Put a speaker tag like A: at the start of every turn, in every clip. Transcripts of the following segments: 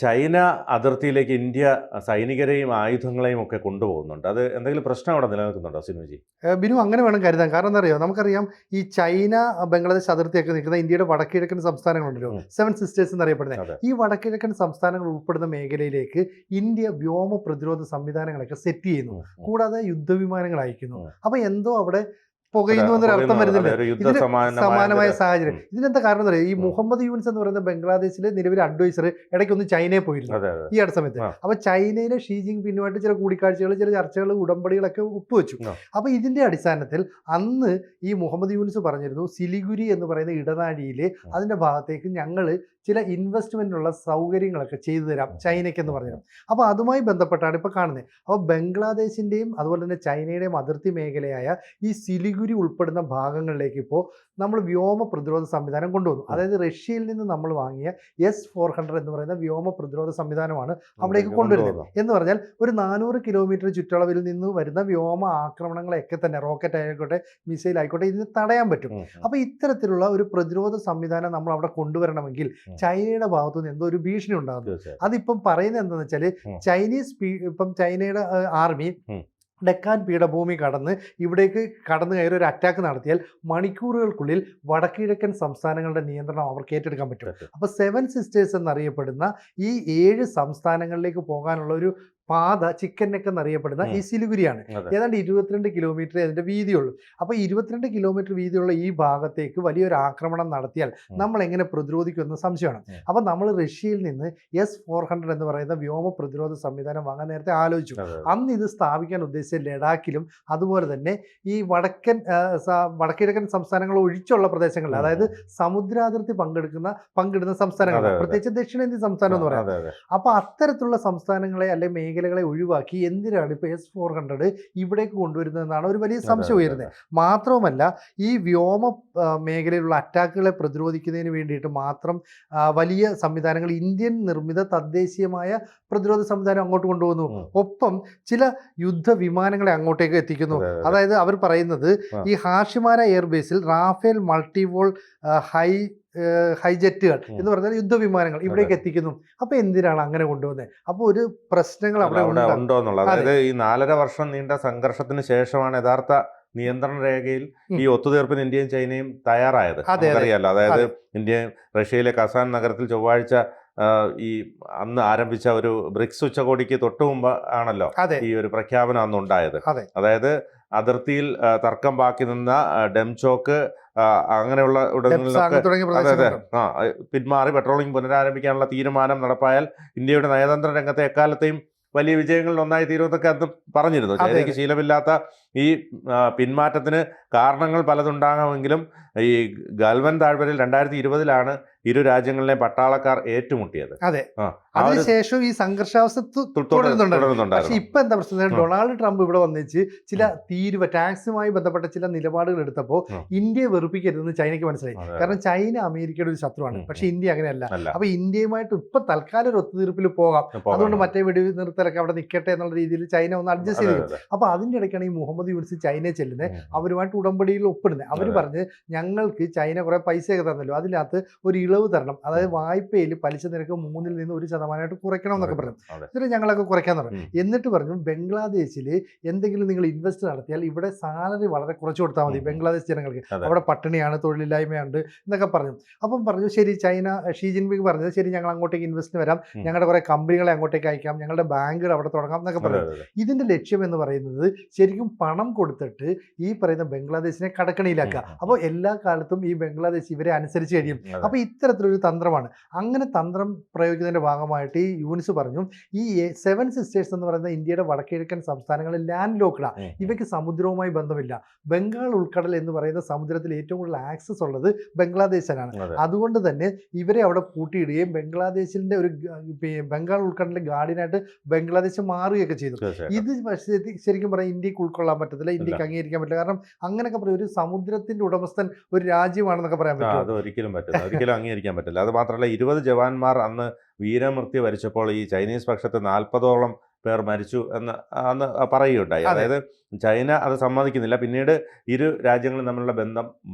A: China അതിർത്തിയിലേക്ക് India സൈനികരെയും ആയുധങ്ങളെയും ഒക്കെ കൊണ്ടുപോകുന്നുണ്ട്. അത് എന്തെങ്കിലും പ്രശ്നം അവിടെ നിലനിൽക്കുന്നുണ്ടോ സിനുജി?
B: ബിനു അങ്ങനെ വേണം കരുതാൻ. കാരണം എന്താ അറിയോ, നമുക്കറിയാം ഈ ചൈന ബംഗ്ലാദേശ് അതിർത്തിയൊക്കെ നിൽക്കുന്ന ഇന്ത്യയുടെ വടക്കിഴക്കൻ സംസ്ഥാനങ്ങളുണ്ടല്ലോ, 7 സിസ്റ്റേഴ്സ് എന്നറിയപ്പെടുന്നത്.
A: അതെ.
B: ഈ വടക്കിഴക്കൻ സംസ്ഥാനങ്ങൾ ഉൾപ്പെടുന്ന മേഖലയിലേക്ക് ഇന്ത്യ വ്യോമ പ്രതിരോധ സംവിധാനങ്ങളൊക്കെ സെറ്റ് ചെയ്യുന്നു. കൂടാതെ യുദ്ധവിമാനങ്ങൾ അയക്കുന്നു. അപ്പൊ എന്തോ അവിടെ പുകയുന്നു എന്നൊരർത്ഥം വരുന്നില്ല. ഇതിന് സമാനമായ സാഹചര്യം. ഇതിനെന്താ കാരണം എന്താ പറയുക, ഈ മുഹമ്മദ് യൂനിസ് എന്ന് പറയുന്ന ബംഗ്ലാദേശിലെ നിലവിലെ അഡ്വൈസർ ഇടയ്ക്കൊന്ന് ചൈനയിൽ പോയിരുന്നു ഈ അടുത്ത സമയത്ത്. അപ്പൊ ചൈനയിലെ ഷീ ജിങ് പിന്നുമായിട്ട് ചില കൂടിക്കാഴ്ചകൾ, ചില ചർച്ചകൾ, ഉടമ്പടികളൊക്കെ ഒപ്പുവെച്ചു. അപ്പൊ ഇതിന്റെ അടിസ്ഥാനത്തിൽ അന്ന് ഈ മുഹമ്മദ് യൂനിസ് പറഞ്ഞിരുന്നു, സിലിഗുരി എന്ന് പറയുന്ന ഇടനാഴിയിലെ അതിന്റെ ഭാഗത്തേക്ക് ഞങ്ങൾ ചില ഇൻവെസ്റ്റ്മെന്റിനുള്ള സൗകര്യങ്ങളൊക്കെ ചെയ്തു തരാം ചൈനയ്ക്ക് എന്ന് പറഞ്ഞു. അപ്പോൾ അതുമായി ബന്ധപ്പെട്ടാണ് ഇപ്പോൾ കാണുന്നത്. അപ്പോൾ ബംഗ്ലാദേശിൻ്റെയും അതുപോലെ തന്നെ ചൈനയുടെയും അതിർത്തി മേഖലയായ ഈ സിലിഗുരി ഉൾപ്പെടുന്ന ഭാഗങ്ങളിലേക്ക് ഇപ്പോൾ നമ്മൾ വ്യോമ പ്രതിരോധ സംവിധാനം കൊണ്ടുവന്നു. അതായത് റഷ്യയിൽ നിന്ന് നമ്മൾ വാങ്ങിയ S-400 എന്ന് പറയുന്ന വ്യോമ പ്രതിരോധ സംവിധാനമാണ് അവിടേക്ക് കൊണ്ടുവരുന്നത്. എന്ന് പറഞ്ഞാൽ ഒരു 400 കിലോമീറ്റർ ചുറ്റളവിൽ നിന്ന് വരുന്ന വ്യോമ ആക്രമണങ്ങളെയൊക്കെ തന്നെ, റോക്കറ്റ് ആയിക്കോട്ടെ, മിസൈൽ ആയിക്കോട്ടെ, ഇതിന് തടയാൻ പറ്റും. അപ്പോൾ ഇത്തരത്തിലുള്ള ഒരു പ്രതിരോധ സംവിധാനം നമ്മൾ അവിടെ കൊണ്ടുവരണമെങ്കിൽ ചൈനയുടെ ഭാഗത്തുനിന്ന് എന്തോ ഒരു ഭീഷണി ഉണ്ടാകുന്നു. അതിപ്പം പറയുന്നത് എന്താണെന്ന് വെച്ചാൽ ഇപ്പം ചൈനയുടെ ആർമി ഡെക്കാൻ പീഠഭൂമി കടന്ന് ഇവിടേക്ക് കടന്നു കയറി ഒരു അറ്റാക്ക് നടത്തിയാൽ മണിക്കൂറുകൾക്കുള്ളിൽ വടക്കിഴക്കൻ സംസ്ഥാനങ്ങളുടെ നിയന്ത്രണം അവർക്ക് ഏറ്റെടുക്കാൻ പറ്റും. അപ്പോൾ 7 സിസ്റ്റേഴ്സ് എന്നറിയപ്പെടുന്ന ഈ 7 സംസ്ഥാനങ്ങളിലേക്ക് പോകാനുള്ള ഒരു പാത ചിക്കൻ നെക്ക് എന്നറിയപ്പെടുന്ന ഈ സിലിഗുരിയാണ്. ഏതാണ്ട് 22 കിലോമീറ്റർ അതിൻ്റെ വീതിയുള്ളൂ. അപ്പോൾ 22 കിലോമീറ്റർ വീതിയുള്ള ഈ ഭാഗത്തേക്ക് വലിയൊരു ആക്രമണം നടത്തിയാൽ നമ്മൾ എങ്ങനെ പ്രതിരോധിക്കുമെന്ന് സംശയമാണ്. അപ്പോൾ നമ്മൾ റഷ്യയിൽ നിന്ന് S-400 എന്ന് പറയുന്ന വ്യോമ പ്രതിരോധ സംവിധാനം വാങ്ങാൻ നേരത്തെ ആലോചിച്ചു. അന്ന് ഇത് സ്ഥാപിക്കാൻ ഉദ്ദേശിച്ച ലഡാക്കിലും അതുപോലെ തന്നെ ഈ വടക്കിഴക്കൻ സംസ്ഥാനങ്ങൾ ഒഴിച്ചുള്ള പ്രദേശങ്ങളിൽ, അതായത് സമുദ്രാതിർത്തി പങ്കിടുന്ന സംസ്ഥാനങ്ങൾ, പ്രത്യേകിച്ച് ദക്ഷിണേന്ത്യൻ സംസ്ഥാനം എന്ന് പറയാം. അപ്പോൾ അത്തരത്തിലുള്ള സംസ്ഥാനങ്ങളെ അല്ലെങ്കിൽ മേഖലകളെ ഒഴിവാക്കി എന്തിനാണ് ഇപ്പോൾ S-400 ഇവിടേക്ക് കൊണ്ടുവരുന്നതെന്നാണ് ഒരു വലിയ സംശയം ഉയരുന്നത്. മാത്രവുമല്ല, ഈ വ്യോമ മേഖലയിലുള്ള അറ്റാക്കുകളെ പ്രതിരോധിക്കുന്നതിന് വേണ്ടിയിട്ട് മാത്രം വലിയ സംവിധാനങ്ങൾ, ഇന്ത്യൻ നിർമ്മിത തദ്ദേശീയമായ പ്രതിരോധ സംവിധാനം അങ്ങോട്ട് കൊണ്ടുപോകുന്നു. ഒപ്പം ചില യുദ്ധവിമാനങ്ങളെ അങ്ങോട്ടേക്ക് എത്തിക്കുന്നു. അതായത് അവർ പറയുന്നത് ഈ ഹാഷിമാര എയർബേസിൽ റാഫേൽ മൾട്ടിവോൾ ഹൈജെറ്റുകൾ എന്ന് പറഞ്ഞാൽ യുദ്ധവിമാനങ്ങൾ ഇവിടേക്ക് എത്തിക്കുന്നു. അപ്പൊ എന്തിനാണ് അങ്ങനെ കൊണ്ടുവന്നത്? അപ്പോൾ ഒരു പ്രശ്നങ്ങൾ അവിടെ
A: ഉണ്ടോ എന്നുള്ളത്. അതായത് ഈ 4.5 വർഷം നീണ്ട സംഘർഷത്തിന് ശേഷമാണ് യഥാർത്ഥ നിയന്ത്രണ രേഖയിൽ ഈ ഒത്തുതീർപ്പിന് ഇന്ത്യയും ചൈനയും തയ്യാറായത്. അറിയാലോ, അതായത് ഇന്ത്യ റഷ്യയിലെ കസാൻ നഗരത്തിൽ ചൊവ്വാഴ്ച ഈ അന്ന് ആരംഭിച്ച ഒരു ബ്രിക്സ് ഉച്ചകോടിക്ക് തൊട്ടു മുമ്പ് ആണല്ലോ ഈ ഒരു പ്രഖ്യാപനം അന്ന് ഉണ്ടായത്. അതായത് അതിർത്തിയിൽ തർക്കം ബാക്കി നിന്ന ഡെംചോക്ക് അങ്ങനെയുള്ള ഇടങ്ങളിലൊക്കെ പിന്മാറി പെട്രോളിംഗ് പുനരാരംഭിക്കാനുള്ള തീരുമാനം നടപ്പായാൽ ഇന്ത്യയുടെ നയതന്ത്ര രംഗത്തെ എക്കാലത്തെയും വലിയ വിജയങ്ങളിൽ ഒന്നായി തീരുമെന്നൊക്കെ അന്ന് പറഞ്ഞിരുന്നു. ചൈനയ്ക്ക് ശീലമില്ലാത്ത ഈ പിന്മാറ്റത്തിന് കാരണങ്ങൾ പലതുണ്ടാകാമെങ്കിലും ഈ ഗൽവൻ താഴ്വരയിൽ 2020 ഇരു രാജ്യങ്ങളിലെ പട്ടാളക്കാർ ഏറ്റുമുട്ടിയത്.
B: അതിനുശേഷം ഈ സംഘർഷാവസ്ഥ തുടരുന്നുണ്ട്. പക്ഷെ ഇപ്പൊ എന്താ പ്രശ്നം, ഡൊണാൾഡ് ട്രംപ് ഇവിടെ വന്നിച്ച് ചില ടാക്സുമായി ബന്ധപ്പെട്ട ചില നിലപാടുകൾ എടുത്തപ്പോൾ ഇന്ത്യയെ വെറുപ്പിക്കരുതെന്ന് ചൈനയ്ക്ക് മനസ്സിലായി. കാരണം ചൈന അമേരിക്കയുടെ ഒരു ശത്രുവാണ്, പക്ഷെ ഇന്ത്യ അങ്ങനെയല്ല. അപ്പൊ ഇന്ത്യയുമായിട്ട് ഇപ്പൊ തൽക്കാലം ഒരു ഒത്തുതീർപ്പിൽ പോകാം, അതുകൊണ്ട് മറ്റേ വെടിനിർത്തലൊക്കെ അവിടെ നിൽക്കട്ടെ എന്നുള്ള രീതിയിൽ ചൈന ഒന്ന് അഡ്ജസ്റ്റ് ചെയ്തു. അപ്പൊ അതിന്റെ ഇടയ്ക്കാണ് ഈ മുഹമ്മദ് യൂനിസ് ചൈനയെ ചെല്ലുന്നത്, അവരുമായിട്ട് ഉടമ്പടിയിൽ ഒപ്പിടുന്നത്. അവർ പറഞ്ഞ് ഞങ്ങൾക്ക് ചൈന കുറെ പൈസയൊക്കെ തന്നല്ലോ, അതിനകത്ത് ഒരു ഇളവ് തരണം, അതായത് വായ്പയിൽ പലിശ നിരക്ക് 3% നിന്ന് 1% കുറയ്ക്കണം എന്നൊക്കെ പറഞ്ഞു. എന്നിട്ട് ഞങ്ങളൊക്കെ കുറയ്ക്കാൻ പറഞ്ഞു. എന്നിട്ട് പറഞ്ഞു ബംഗ്ലാദേശിൽ എന്തെങ്കിലും നിങ്ങൾ ഇൻവെസ്റ്റ് നടത്തിയാൽ ഇവിടെ സാലറി വളരെ കുറച്ച് കൊടുത്താൽ മതി ബംഗ്ലാദേശ് ജനങ്ങൾക്ക്, അവിടെ പട്ടിണിയാണ്, തൊഴിലില്ലായ്മയുണ്ട് എന്നൊക്കെ പറഞ്ഞു. അപ്പം പറഞ്ഞു ശരി, ചൈന ഷീ ജിൻപിങ് പറഞ്ഞത് ശരി, ഞങ്ങൾ അങ്ങോട്ടേക്ക് ഇൻവെസ്റ്റ് വരാം, ഞങ്ങളുടെ കുറെ കമ്പനികളെ അങ്ങോട്ടേക്ക് അയക്കാം, ഞങ്ങളുടെ ബാങ്കുകൾ അവിടെ തുടങ്ങാം എന്നൊക്കെ പറഞ്ഞു. ഇതിന്റെ ലക്ഷ്യം എന്ന് പറയുന്നത് ശരിക്കും പണം കൊടുത്തിട്ട് ഈ പറയുന്ന ബംഗ്ലാദേശിനെ കടക്കണിയിലാക്കുക. അപ്പോൾ എല്ലാ കാലത്തും ഈ ബംഗ്ലാദേശ് ഇവരെ അനുസരിച്ച് കഴിയും. അപ്പോൾ ഇത്തരത്തിലൊരു തന്ത്രമാണ്. അങ്ങനെ തന്ത്രം പ്രയോഗിക്കുന്നതിന്റെ ഭാഗമായിട്ട് ഈ യൂനിസ് പറഞ്ഞു ഈ 7 സിസ്റ്റേഴ്സ് എന്ന് പറയുന്ന ഇന്ത്യയുടെ വടക്കിഴക്കൻ സംസ്ഥാനങ്ങളിൽ ലാൻഡ് ലോക്ക്ഡാണ്, ഇവയ്ക്ക് സമുദ്രവുമായി ബന്ധമില്ല. ബംഗാൾ ഉൾക്കടൽ എന്ന് പറയുന്ന സമുദ്രത്തിൽ ഏറ്റവും കൂടുതൽ ആക്സസ് ഉള്ളത് ബംഗ്ലാദേശിനാണ്. അതുകൊണ്ട് തന്നെ ഇവരെ അവിടെ പൂട്ടിയിടുകയും ബംഗ്ലാദേശിന്റെ ഒരു ബംഗാൾ ഉൾക്കടലിലെ ഗാർഡിനായിട്ട് ബംഗ്ലാദേശ് മാറുകയൊക്കെ ചെയ്തു. ഇത് ശരിക്കും പറയാം ഇന്ത്യക്ക് ഉൾക്കൊള്ളാൻ പറ്റത്തില്ല, ഇന്ത്യക്ക് അംഗീകരിക്കാൻ പറ്റില്ല. കാരണം അങ്ങനെയൊക്കെ പറയും ഒരു സമുദ്രത്തിന്റെ ഉടമസ്ഥൻ ഒരു രാജ്യമാണെന്നൊക്കെ പറയാൻ പറ്റും.
A: അത് ഒരിക്കലും പറ്റില്ല, ഒരിക്കലും അംഗീകരിക്കാൻ പറ്റില്ല. അത് മാത്രമല്ല 20 ജവാന്മാർ അന്ന് വീരമൃത്യു വരിച്ചപ്പോൾ ഈ ചൈനീസ് പക്ഷത്ത് 40ഓളം പേർ മരിച്ചു എന്ന് അന്ന് പറയുകയുണ്ടായി. അതായത് ചൈന അത് സമ്മതിക്കുന്നില്ല. പിന്നീട് ഇരു രാജ്യങ്ങളും തമ്മിലുള്ള ബന്ധം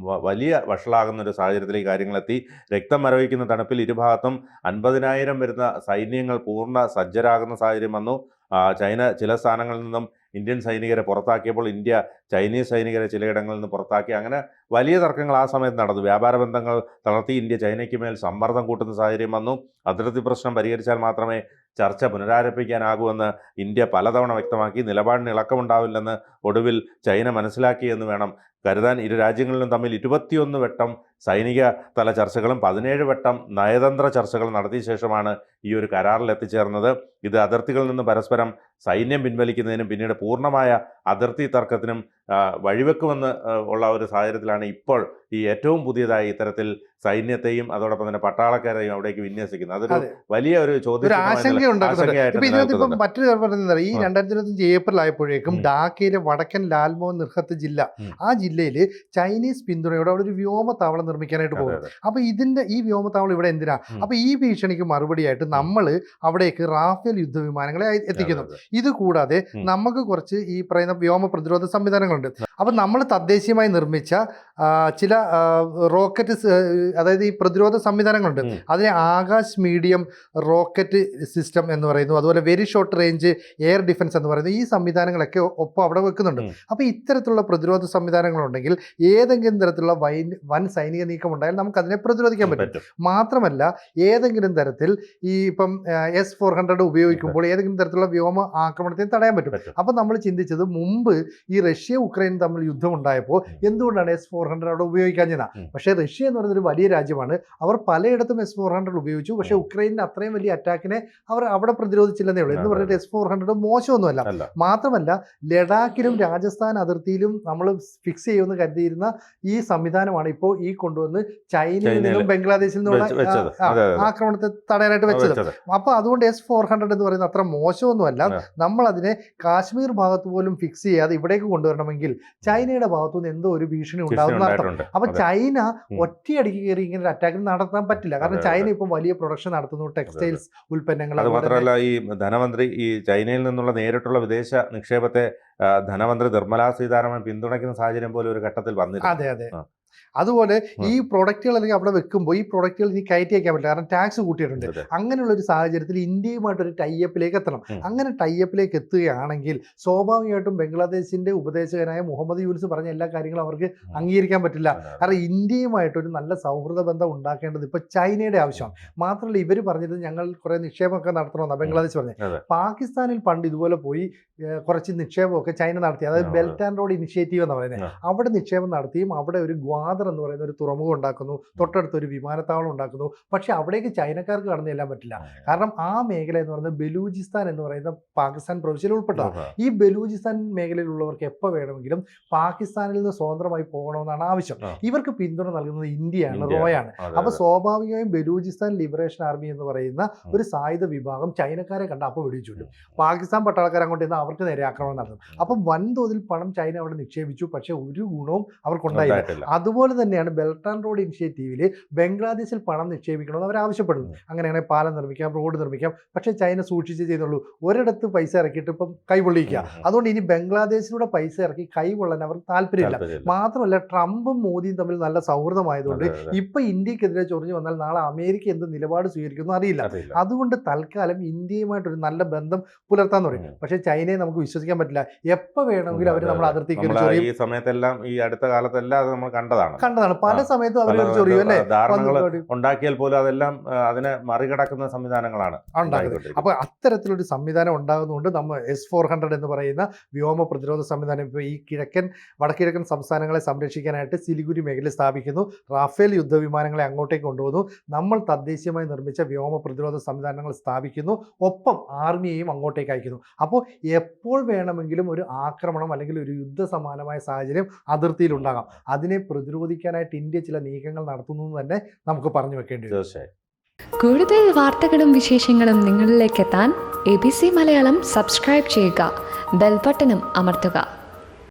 A: വലിയ വഷളാകുന്ന ഒരു സാഹചര്യത്തിലേക്ക് കാര്യങ്ങളെത്തി. രക്തം മരവിക്കുന്ന തണുപ്പിൽ ഇരുഭാഗത്തും 50,000 വരുന്ന സൈന്യങ്ങൾ പൂർണ്ണ സജ്ജരാകുന്ന സാഹചര്യം വന്നു. ചൈന ചില സ്ഥാനങ്ങളിൽ നിന്നും ഇന്ത്യൻ സൈനികരെ പുറത്താക്കിയപ്പോൾ ഇന്ത്യ ചൈനീസ് സൈനികരെ ചിലയിടങ്ങളിൽ നിന്ന് പുറത്താക്കി. അങ്ങനെ വലിയ തർക്കങ്ങൾ ആ സമയത്ത് നടന്നു. വ്യാപാര ബന്ധങ്ങൾ തളർത്തി. ഇന്ത്യ ചൈനയ്ക്ക് മേൽ സമ്മർദ്ദം കൂട്ടുന്ന സാഹചര്യം വന്നു. അതിർത്തി പ്രശ്നം പരിഹരിച്ചാൽ മാത്രമേ ചർച്ച പുനരാരംഭിക്കാനാകൂവെന്ന് ഇന്ത്യ പലതവണ വ്യക്തമാക്കി. നിലപാടിന് ഇളക്കമുണ്ടാവില്ലെന്ന് ഒടുവിൽ ചൈന മനസ്സിലാക്കി എന്ന് വേണം കരുതാൻ. ഇരു രാജ്യങ്ങളിലും തമ്മിൽ 21 വട്ടം സൈനിക തല ചർച്ചകളും 17 വട്ടം നയതന്ത്ര ചർച്ചകളും നടത്തിയ ശേഷമാണ് ഈ ഒരു കരാറിൽ എത്തിച്ചേർന്നത്. ഇത് അതിർത്തികളിൽ നിന്ന് പരസ്പരം സൈന്യം പിൻവലിക്കുന്നതിനും പിന്നീട് പൂർണ്ണമായ അതിർത്തി തർക്കത്തിനും വഴിവെക്കുമെന്ന് ഉള്ള ഒരു സാഹചര്യത്തിലാണ് ഇപ്പോൾ ഈ ഏറ്റവും പുതിയതായി ഇത്തരത്തിൽ സൈന്യത്തെയും അതോടൊപ്പം തന്നെ പട്ടാളക്കാരെയും അവിടേക്ക് വിന്യസിക്കുന്നത്. അതൊരു വലിയ ഒരു ചോദ്യം.
B: മറ്റൊരു പറയുന്നത് ഈ 2025 ഏപ്രിൽ ആയപ്പോഴേക്കും ഢാക്കയിലെ വടക്കൻ ലാൽമോഹൻ നിർഹത്ത് ജില്ല, ആ ജില്ലയിൽ ചൈനീസ് പിന്തുണയോടെ അവിടെ ഒരു വ്യോമത്താവളം നിർമ്മിക്കാനായിട്ട് പോകുന്നത്. അപ്പൊ ഈ വ്യോമത്താവളം ഇവിടെ എന്തിനാ? അപ്പൊ ഈ ഭീഷണിക്ക് മറുപടിയായിട്ട് നമ്മൾ അവിടേക്ക് റാഫേൽ യുദ്ധവിമാനങ്ങളെ എത്തിക്കുന്നു. ഇത് കൂടാതെ നമുക്ക് കുറച്ച് ഈ പറയുന്ന വ്യോമ പ്രതിരോധ സംവിധാനങ്ങളുണ്ട്. അപ്പൊ നമ്മൾ തദ്ദേശീയമായി നിർമ്മിച്ച ചില റോക്കറ്റ്, അതായത് ഈ പ്രതിരോധ സംവിധാനങ്ങളുണ്ട്. അതിനെ ആകാശ് മീഡിയം റോക്കറ്റ് സിസ്റ്റം എന്ന് പറയുന്നു. അതുപോലെ very short range air defence എന്ന് പറയുന്നു. ഈ സംവിധാനങ്ങളൊക്കെ ഒപ്പം അവിടെ വെക്കുന്നുണ്ട്. അപ്പോൾ ഇത്തരത്തിലുള്ള പ്രതിരോധ സംവിധാനങ്ങളുണ്ടെങ്കിൽ ഏതെങ്കിലും തരത്തിലുള്ള വൻ സൈനിക നീക്കം ഉണ്ടായാൽ നമുക്ക് അതിനെ പ്രതിരോധിക്കാൻ പറ്റും. മാത്രമല്ല ഏതെങ്കിലും തരത്തിൽ ഈ ഇപ്പം S-400 ഉപയോഗിക്കുമ്പോൾ ഏതെങ്കിലും തരത്തിലുള്ള വ്യോമ ആക്രമണത്തെ തടയാൻ പറ്റും. അപ്പം നമ്മൾ ചിന്തിച്ചത് മുമ്പ് ഈ റഷ്യ ഉക്രൈൻ തമ്മിൽ യുദ്ധം ഉണ്ടായപ്പോൾ എന്തുകൊണ്ടാണ് S-400 അവിടെ ഉപയോഗിക്കാഞ്ഞത്? പക്ഷേ റഷ്യ എന്ന് പറയുന്നത് ഒരു വലിയ രാജ്യമാണ്. അവർ പലയിടത്തും S-400 ഉപയോഗിച്ചു. പക്ഷേ ഉക്രൈനിന് അത്രയും വലിയ അറ്റാക്കിനെ അവർ അവിടെ പ്രതിരോധിച്ചില്ലെന്നേ ഉള്ളൂ. എന്ന് പറഞ്ഞിട്ട് S-400 മോശമൊന്നുമല്ല. മാത്രമല്ല ലഡാക്കിലും രാജസ്ഥാൻ അതിർത്തിയിലും നമ്മൾ ഫിക്സ് ചെയ്യുമെന്ന് കരുതിയിരുന്ന ഈ സംവിധാനമാണ് ഇപ്പോൾ ഈ കൊണ്ടുവന്ന് ചൈനയിൽ നിന്നും ബംഗ്ലാദേശിൽ നിന്നുള്ള ആക്രമണത്തെ തടയാനായിട്ട് വെച്ചത്. അപ്പോൾ അതുകൊണ്ട് S-400 എന്ന് പറയുന്നത് അത്ര മോശമൊന്നുമല്ല. നമ്മൾ അതിനെ കാശ്മീർ ഭാഗത്ത് പോലും ഫിക്സ് ചെയ്യാതെ ഇവിടേക്ക് കൊണ്ടുവരണമെങ്കിൽ ചൈനയുടെ ഭാഗത്തുനിന്ന് എന്തോ ഒരു ഭീഷണി ഉണ്ടാകുന്ന അർത്ഥം. അപ്പൊ ചൈന ഒറ്റയടിക്ക് കയറി ഇങ്ങനെ ഒരു അറ്റാക്ക് നടത്താൻ പറ്റില്ല. കാരണം ചൈന ഇപ്പം വലിയ പ്രൊഡക്ഷൻ നടത്തുന്നു, ടെക്സ്റ്റൈൽസ് ഉൽപ്പന്നങ്ങൾ.
A: അത് മാത്രമല്ല ഈ ധനമന്ത്രി ഈ ചൈനയിൽ നിന്നുള്ള നേരിട്ടുള്ള വിദേശ നിക്ഷേപത്തെ ധനമന്ത്രി നിർമ്മലാ സീതാരാമൻ പിന്തുണയ്ക്കുന്ന സാഹചര്യം പോലെ ഒരു ഘട്ടത്തിൽ വന്നിരുന്നു.
B: അതെ അതെ. അതുപോലെ ഈ പ്രൊഡക്റ്റുകൾ അല്ലെങ്കിൽ അവിടെ വെക്കുമ്പോൾ ഈ പ്രൊഡക്റ്റുകൾ ഇനി കയറ്റി വയ്ക്കാൻ പറ്റില്ല, കാരണം ടാക്സ് കൂട്ടിയിട്ടുണ്ട്. അങ്ങനെയുള്ള ഒരു സാഹചര്യത്തിൽ ഇന്ത്യയുമായിട്ടൊരു ടൈഅപ്പിലേക്ക് എത്തണം. അങ്ങനെ ടൈഅപ്പിലേക്ക് എത്തുകയാണെങ്കിൽ സ്വാഭാവികമായിട്ടും ബംഗ്ലാദേശിന്റെ ഉപദേശകനായ മുഹമ്മദ് യൂനിസ് പറഞ്ഞ എല്ലാ കാര്യങ്ങളും അവർക്ക് അംഗീകരിക്കാൻ പറ്റില്ല. കാരണം ഇന്ത്യയുമായിട്ടൊരു നല്ല സൗഹൃദ ബന്ധം ഉണ്ടാക്കേണ്ടത് ഇപ്പോൾ ചൈനയുടെ ആവശ്യമാണ്. മാത്രമല്ല ഇവർ പറഞ്ഞത് ഞങ്ങൾ കുറേ നിക്ഷേപമൊക്കെ നടത്തണമെന്നാണ് ബംഗ്ലാദേശ് പറഞ്ഞത്. പാകിസ്ഥാനിൽ പണ്ട് ഇതുപോലെ പോയി കുറച്ച് നിക്ഷേപമൊക്കെ ചൈന നടത്തി. അതായത് ബെൽറ്റ് ആൻഡ് റോഡ് ഇനിഷ്യേറ്റീവ് എന്ന് പറയുന്നത്. അവിടെ നിക്ഷേപം നടത്തിയും അവിടെ ഒരു ഗ്വാദർ എന്ന് പറയുന്ന ഒരു തുറമുഖം ഉണ്ടാക്കുന്നു, തൊട്ടടുത്തൊരു വിമാനത്താവളം ഉണ്ടാക്കുന്നു. പക്ഷെ അവിടേക്ക് ചൈനക്കാർക്ക് കടന്നു ചെല്ലാൻ പറ്റില്ല. കാരണം ആ മേഖല എന്ന് പറയുന്നത് ബലൂചിസ്ഥാൻ എന്ന് പറയുന്ന പാകിസ്ഥാൻ പ്രവിശ്യയിൽ ഉൾപ്പെട്ടതാണ്. ഈ ബലൂചിസ്ഥാൻ മേഖലയിലുള്ളവർക്ക് എപ്പോൾ വേണമെങ്കിലും പാകിസ്ഥാനിൽ നിന്ന് സ്വതന്ത്രമായി പോകണമെന്നാണ് ആവശ്യം. ഇവർക്ക് പിന്തുണ നൽകുന്നത് ഇന്ത്യയാണ്, റോയാണ്. അപ്പൊ സ്വാഭാവികമായും ബലൂചിസ്ഥാൻ ലിബറേഷൻ ആർമി എന്ന് പറയുന്ന ഒരു സായുധ വിഭാഗം ചൈനക്കാരെ കണ്ട അപ്പോൾ വെടിവെച്ചു വിടും. പാകിസ്ഥാൻ പട്ടാളക്കാർ അങ്ങോട്ട് ചെന്ന് അവർക്ക് നേരെ ആക്രമണം നടത്തും. അപ്പം വൻതോതിൽ പണം ചൈന അവിടെ നിക്ഷേപിച്ചു, പക്ഷെ ഒരു ഗുണവും അവർക്കുണ്ടായില്ല. അതുപോലെ തന്നെയാണ് ബെൽറ്റ് ആൻഡ് റോഡ് ഇനിഷ്യേറ്റീവിൽ ബംഗ്ലാദേശിൽ പണം നിക്ഷേപിക്കണമെന്ന് അവർ ആവശ്യപ്പെടുന്നു. അങ്ങനെയാണെങ്കിൽ പാലം നിർമ്മിക്കാം, റോഡ് നിർമ്മിക്കാം. പക്ഷേ ചൈന സൂക്ഷിച്ച് ചെയ്യുന്നുള്ളൂ. ഒരിടത്ത് പൈസ ഇറക്കിയിട്ട് ഇപ്പം കൈപൊള്ളിക്കുക. അതുകൊണ്ട് ഇനി ബംഗ്ലാദേശിലൂടെ പൈസ ഇറക്കി കൈകൊള്ളാൻ അവർക്ക് താല്പര്യമില്ല. മാത്രമല്ല ട്രംപും മോദിയും തമ്മിൽ നല്ല സൗഹൃദമായതുകൊണ്ട് ഇപ്പൊ ഇന്ത്യക്കെതിരെ ചൊറിഞ്ഞു വന്നാൽ നാളെ അമേരിക്ക എന്ത് നിലപാട് സ്വീകരിക്കുന്നു അറിയില്ല. അതുകൊണ്ട് തൽക്കാലം ഇന്ത്യയുമായിട്ടൊരു നല്ല ബന്ധം പുലർത്താൻ തുടങ്ങി. പക്ഷേ ചൈനയെ നമുക്ക് വിശ്വസിക്കാൻ പറ്റില്ല. എപ്പോൾ വേണമെങ്കിലും അവർ നമ്മൾ അതിർത്തിക്ക്
A: ഈ സമയത്തെല്ലാം ഈ അടുത്ത കാലത്തെല്ലാം നമ്മൾ കണ്ടതാണ്.
B: പല സമയത്തും അവർ ചൊറിയും അല്ലേ,
A: ഉണ്ടാക്കിയാൽ പോലും അതെല്ലാം അതിനെ മറികടക്കുന്ന സംവിധാനങ്ങളാണ് ഉണ്ടാകുന്നത്.
B: അപ്പൊ അത്തരത്തിലൊരു സംവിധാനം ഉണ്ടാകുന്നതുകൊണ്ട് നമ്മൾ S-400 എന്ന് പറയുന്ന വ്യോമ പ്രതിരോധ സംവിധാനം ഇപ്പോൾ ഈ വടക്കിഴക്കൻ സംസ്ഥാനങ്ങളെ സംരക്ഷിക്കാനായിട്ട് സിലിഗുരി മേഖലയിൽ സ്ഥാപിക്കുന്നു. റാഫേൽ യുദ്ധവിമാനങ്ങളെ അങ്ങോട്ടേക്ക് കൊണ്ടുപോകുന്നു. നമ്മൾ തദ്ദേശീയമായി നിർമ്മിച്ച വ്യോമ പ്രതിരോധ സംവിധാനങ്ങൾ സ്ഥാപിക്കുന്നു. ഒപ്പം ആർമിയെയും അങ്ങോട്ടേക്ക് അയക്കുന്നു. അപ്പോൾ എപ്പോൾ വേണമെങ്കിലും ഒരു ആക്രമണം അല്ലെങ്കിൽ ഒരു യുദ്ധസമാനമായ സാഹചര്യം അതിർത്തിയിൽ ഉണ്ടാകാം. അതിനെ പ്രതിരോധിക്കാനായിട്ട് ഇന്ത്യ ചില നീക്കങ്ങൾ നടത്തുന്നു എന്ന് തന്നെ നമുക്ക് പറഞ്ഞു വെക്കേണ്ടി വരും.
C: കൂടുതൽ വാർത്തകളും വിശേഷങ്ങളും നിങ്ങളിലേക്ക് എത്താൻ ABC മലയാളം സബ്സ്ക്രൈബ് ചെയ്യുക, ബെൽ ബട്ടണും അമർത്തുക.